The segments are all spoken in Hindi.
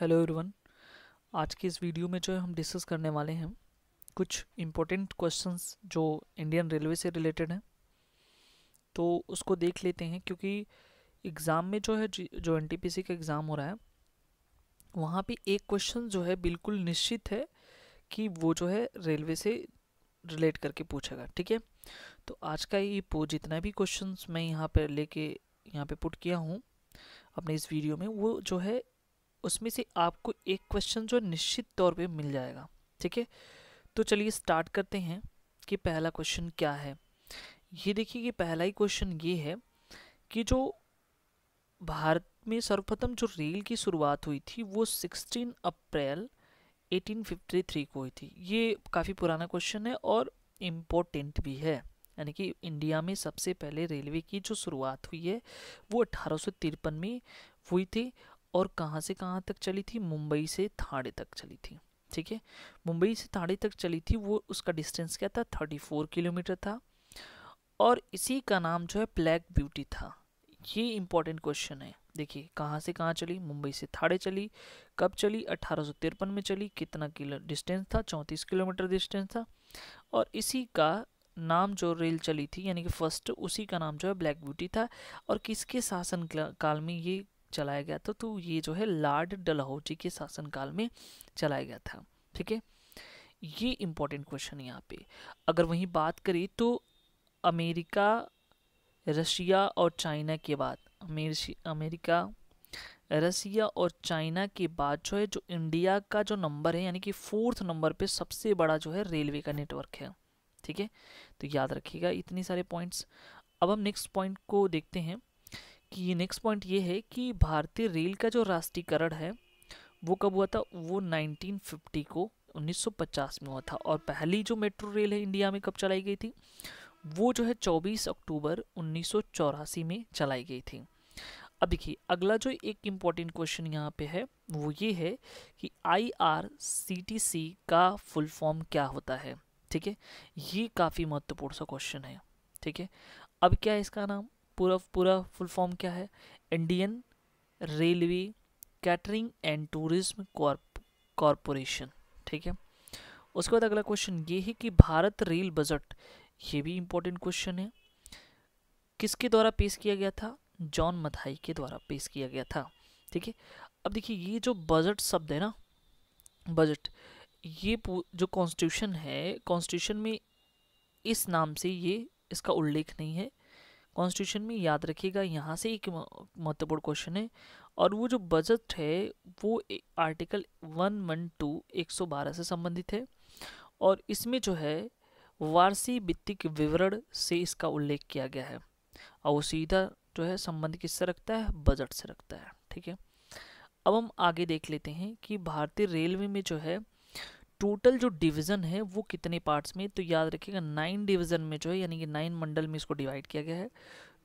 Hello everyone. आज की इस वीडियो में जो है हम डिस्कस करने वाले हैं कुछ इम्पोर्टेंट क्वेश्चंस जो इंडियन रेलवे से रिलेटेड हैं, तो उसको देख लेते हैं। क्योंकि एग्ज़ाम में जो है जो एनटीपीसी का एग्ज़ाम हो रहा है वहाँ पे एक क्वेश्चन जो है बिल्कुल निश्चित है कि वो जो है रेलवे से रिलेट करके पूछेगा। ठीक है, तो आज का ये जितना भी क्वेश्चंस मैं यहाँ पे लेके यहाँ पे पुट किया हूँ अपने इस वीडियो में, वो जो है उसमें से आपको एक क्वेश्चन जो निश्चित तौर पे मिल जाएगा। ठीक है, तो चलिए स्टार्ट करते हैं कि पहला क्वेश्चन क्या है। ये देखिए कि पहला ही क्वेश्चन ये है कि जो भारत में सर्वप्रथम जो रेल की शुरुआत हुई थी वो 16 अप्रैल 1853 को हुई थी। ये काफ़ी पुराना क्वेश्चन है और इम्पोर्टेंट भी है। यानी कि इंडिया में सबसे पहले रेलवे की जो शुरुआत हुई है वो 1853 में हुई थी। और कहाँ से कहाँ तक चली थी? मुंबई से थाने तक चली थी। ठीक है, मुंबई से थाने तक चली थी। वो उसका डिस्टेंस क्या था? 34 किलोमीटर था। और इसी का नाम जो है ब्लैक ब्यूटी था। ये इंपॉर्टेंट क्वेश्चन है। देखिए कहाँ से कहाँ चली? मुंबई से थाने चली। कब चली? 1853 में चली। कितना किलो डिस्टेंस था? 34 किलोमीटर डिस्टेंस था। और इसी का नाम जो रेल चली थी यानी कि फर्स्ट, उसी का नाम जो है ब्लैक ब्यूटी था। और किसके शासन काल में ये चलाया गया था? तो ये जो है लॉर्ड डलहौजी के शासन काल में चलाया गया था। ठीक है, ये इंपॉर्टेंट क्वेश्चन है यहाँ पे। अगर वहीं बात करें तो अमेरिका, रशिया और चाइना के बाद अमेरिका, रसिया और चाइना के बाद जो है जो इंडिया का जो नंबर है यानी कि 4th नंबर पे सबसे बड़ा जो है रेलवे का नेटवर्क है। ठीक है, तो याद रखिएगा इतनी सारे पॉइंट्स। अब हम नेक्स्ट पॉइंट को देखते हैं कि ये नेक्स्ट पॉइंट ये है कि भारतीय रेल का जो राष्ट्रीयकरण है वो कब हुआ था? वो 1950 को 1950 में हुआ था। और पहली जो मेट्रो रेल है इंडिया में कब चलाई गई थी? वो जो है 24 अक्टूबर 1984 में चलाई गई थी। अब देखिए अगला जो एक इम्पॉर्टेंट क्वेश्चन यहाँ पे है वो ये है कि IRCTC का फुल फॉर्म क्या होता है। ठीक है, ये काफ़ी महत्वपूर्ण सा क्वेश्चन है। ठीक है, अब क्या है इसका नाम? पूरा पूरा फुल फॉर्म क्या है? Indian railway catering and tourism corporation. ठीक है, उसके बाद अगला क्वेश्चन ये है कि भारत रेल बजट, ये भी इम्पोर्टेंट क्वेश्चन है, किसके द्वारा पेश किया गया था? जॉन मथाई के द्वारा पेश किया गया था। ठीक है, अब देखिए ये जो बजट शब्द है ना, बजट, ये जो कॉन्स्टिट्यूशन है, कॉन्स्टिट्यूशन में इस नाम से ये इसका उल्लेख नहीं है कॉन्स्टिट्यूशन में। याद रखिएगा, यहाँ से एक महत्वपूर्ण क्वेश्चन है। और वो जो बजट है वो आर्टिकल 112 112 से संबंधित है। और इसमें जो है वार्षिक वित्तीय विवरण से इसका उल्लेख किया गया है। और वो सीधा जो है संबंध किससे रखता है? बजट से रखता है। ठीक है, अब हम आगे देख लेते हैं कि भारतीय रेलवे में जो है टोटल जो डिवीज़न है वो कितने पार्ट्स में? तो याद रखिएगा 9 डिवीज़न में जो है यानी कि 9 मंडल में इसको डिवाइड किया गया है।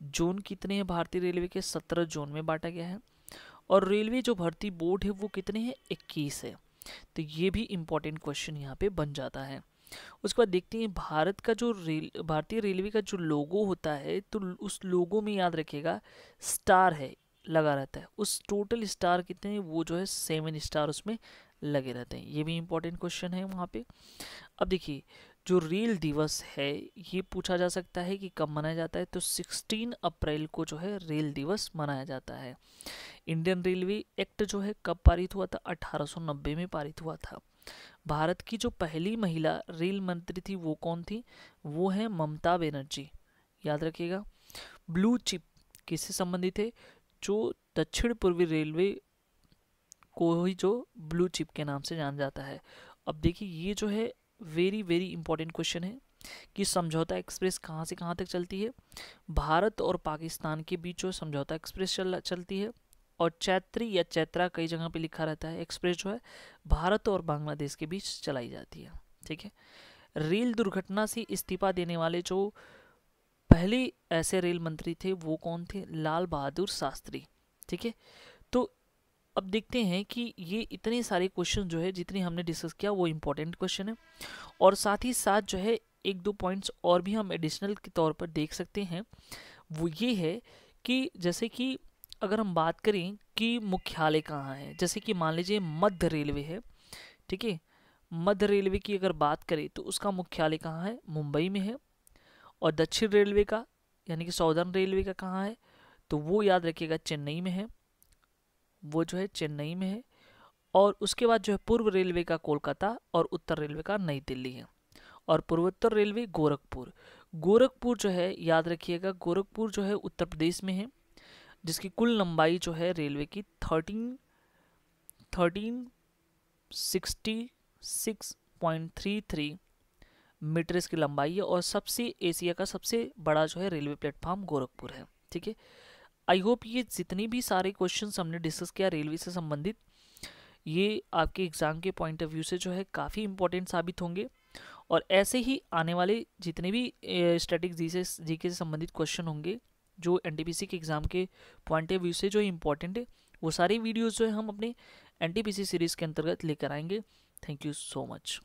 जोन कितने हैं भारतीय रेलवे के? 17 जोन में बांटा गया है। और रेलवे जो भर्ती बोर्ड है वो कितने हैं? 21 है। तो ये भी इंपॉर्टेंट क्वेश्चन यहाँ पे बन जाता है। उसके बाद देखते हैं भारत का जो भारतीय रेलवे का जो लोगो होता है, तो उस लोगो में याद रखिएगा स्टार है, लगा रहता है। उस टोटल स्टार कितने हैं? वो जो है 7 स्टार उसमें लगे रहते हैं। ये भी इंपॉर्टेंट क्वेश्चन है वहाँ पे। अब देखिए जो रेल दिवस है ये पूछा जा सकता है कि कब मनाया जाता है? तो 16 अप्रैल को जो है रेल दिवस मनाया जाता है। इंडियन रेलवे एक्ट जो है कब पारित हुआ था? 1890 में पारित हुआ था। भारत की जो पहली महिला रेल मंत्री थी वो कौन थी? वो है ममता बनर्जी। याद रखिएगा। ब्लू चिप किससे संबंधित है? जो दक्षिण पूर्वी रेलवे को ही जो ब्लू चिप के नाम से जाना जाता है। अब देखिए ये जो है वेरी वेरी इंपॉर्टेंट क्वेश्चन है कि समझौता एक्सप्रेस कहाँ से कहाँ तक चलती है? भारत और पाकिस्तान के बीच जो समझौता एक्सप्रेस चलती है। और चैत्री या चैत्रा कई जगह पे लिखा रहता है, एक्सप्रेस जो है भारत और बांग्लादेश के बीच चलाई जाती है। ठीक है, रेल दुर्घटना से इस्तीफा देने वाले जो पहले ऐसे रेल मंत्री थे वो कौन थे? लाल बहादुर शास्त्री। ठीक है, तो अब देखते हैं कि ये इतने सारे क्वेश्चन जो है जितने हमने डिस्कस किया वो इम्पोर्टेंट क्वेश्चन है। और साथ ही साथ जो है एक दो पॉइंट्स और भी हम एडिशनल के तौर पर देख सकते हैं। वो ये है कि जैसे कि अगर हम बात करें उसकी मुख्यालय कहाँ है। जैसे कि मान लीजिए मध्य रेलवे है, ठीक है, मध्य रेलवे की अगर बात करें तो उसका मुख्यालय कहाँ है, मुंबई में है। और दक्षिण रेलवे का यानी कि साउदर्न रेलवे का कहाँ है, तो वो याद रखिएगा चेन्नई में है, वो जो है चेन्नई में है। और उसके बाद जो है पूर्व रेलवे का कोलकाता और उत्तर रेलवे का नई दिल्ली है। और पूर्वोत्तर रेलवे गोरखपुर, गोरखपुर जो है याद रखिएगा, गोरखपुर जो है उत्तर प्रदेश में है, जिसकी कुल लंबाई जो है रेलवे की 1366.33 मीटर इसकी लंबाई है। और सबसे एशिया का सबसे बड़ा जो है रेलवे प्लेटफॉर्म गोरखपुर है, ठीक है। आई होप ये जितने भी सारे क्वेश्चंस हमने डिस्कस किया रेलवे से संबंधित, ये आपके एग्जाम के पॉइंट ऑफ व्यू से जो है काफ़ी इंपॉर्टेंट साबित होंगे। और ऐसे ही आने वाले जितने भी स्टैटिक जीके से संबंधित क्वेश्चन होंगे जो एनटीपीसी के एग्ज़ाम के पॉइंट ऑफ व्यू से जो इंपॉर्टेंट है, वो सारी वीडियोस जो है हम अपने एनटीपीसी सीरीज़ के अंतर्गत लेकर आएंगे। Thank you so much.